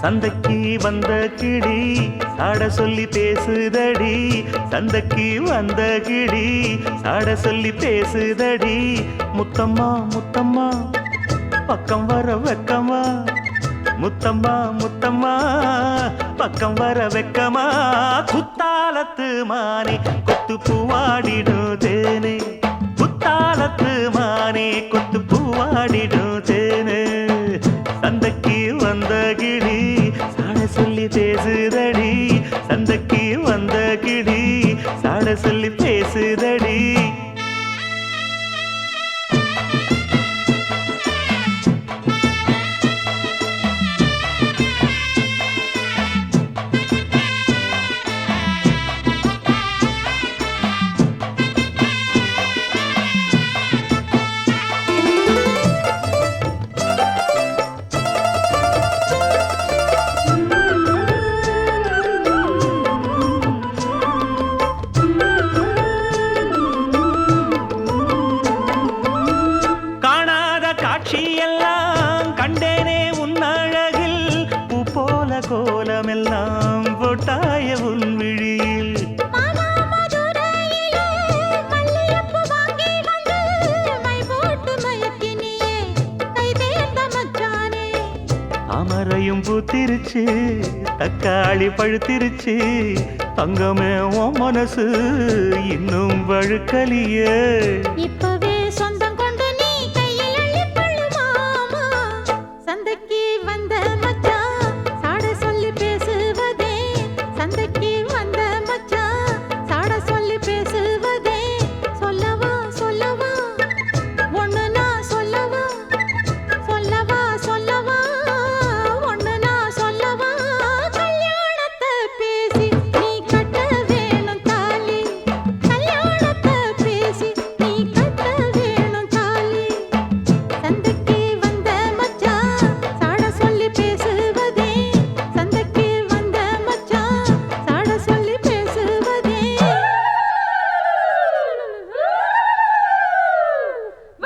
சந்தைக்கு வந்த கிளி சாட சொல்லி பேசுதடி, சந்தைக்கு வந்த கிளி சாட சொல்லி பேசுதடி. முத்தம்மா முத்தம்மா பக்கம் வர வெக்கமா, முத்தம்மா முத்தம்மா பக்கம் வர வெக்கமா. குத்தாலத்து மானே கொத்து பூவாடிடும் தேனே, குத்தாலத்து மானே கொத்து பூவாடிடும் தேனே. சந்தைக்கு வந்த கிளி சாட சொல்லி பேசுதடி, சந்தைக்கு வந்த கிளி சாட சொல்லி பேசுதடி. காட்சியெல்லாம் கண்டேனே உன்னழகில், பூ போல கோலமெல்லாம் போட்டாய உன் விழியில். தாமரையும் பூத்திருச்சு, தக்காளி பழுத்திருச்சு, தங்கமே உன் மனசு இன்னும் வழுக்கலியே. இப்பவே சொந்தம் கொண்டு நீ கையில் அள்ளிப்பள்ளு மாமா. சந்தைக்கு வந்த மச்சான் சாட சொல்லி பேசுவதே, சந்தைக்கு வந்த மச்சான் சாட சொல்லி பேசுவதே. சொல்லவா சொல்லவா ஒண்ணு நான் சொல்லவா, சொல்லவா சொல்லவா ஒண்ணு நான் சொல்லவா. கல்யாணத்தை பேசி நீ கட்ட வேணும் தாலி, கல்யாணத்தை பேசி நீ கட்ட வேணும் தாலி. சந்தைக்கு வந்த மச்சான் சாட சொல்லி பேசுவதே, சந்தைக்கு வந்த மச்சான் சாட சொல்லி பேசுவதே.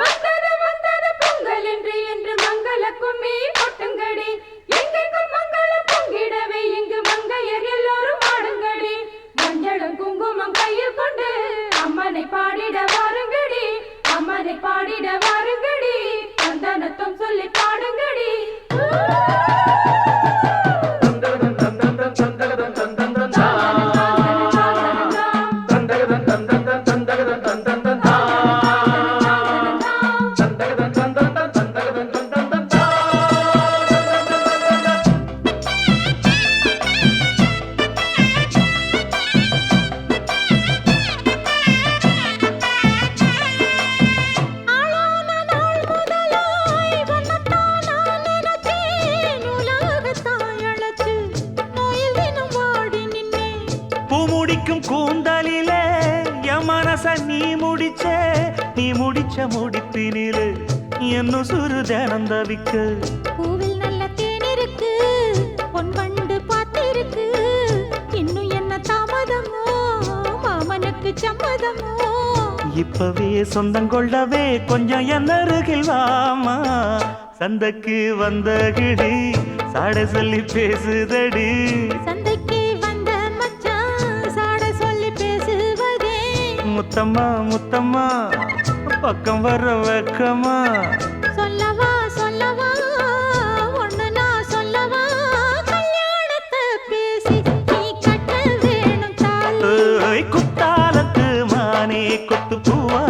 வந்தது வந்தது பொங்கல் என்று மங்கள கும்மி கொட்டுங்கடி, எங்கெங்கும் மங்களம் பொங்கிடவே இங்கு மங்கையர் எல்லோரும் ஆடுங்கடி. மஞ்சளும் குங்குமம் கையில் கொண்டு அம்மனை பாடிட வாருங்கடி, அம்மனை பாடிட வாருங்கடி, சந்தனத்தும் சொல்லி பாடுங்கடி. ஆளான நாள் முதலாய் உன்னைத்தான் நான் நினைச்சேன், உலகத்தாய் அழைச்சு நோயில் தினம் வாடி நின்னேன். பூ முடிக்கும் கூந்தலிலே என் மனச நீ முடிச்ச, நீ முடிச்ச முடிப்பினிலே என்னும் சுரு தினம் தவிக்க. பூவில் நல்ல தேன் இருக்கு, பொன் வண்டு பார்த்திருக்கு, இன்னும் என்ன தாமதமோ மாமனுக்கு சம்மதமோ. இப்பவே சொந்தம் கொள்ளவே கொஞ்சம் என் அருகில் வாமா. சந்தைக்கு வந்த கிளி சாட சொல்லி பேசுதடி, சந்தைக்கு வந்த மச்சான் சாட சொல்லி பேசுவதே. முத்தம்மா முத்தம்மா பக்கம் வர வெக்கமா. சொல்லவா சொல்லவா ஒண்ணு நான் சொல்லவா. கல்யாணத்தை பேசி நீ கட்ட வேணும் தாலி, குத்தாலத்து மானே கொத்து பூவா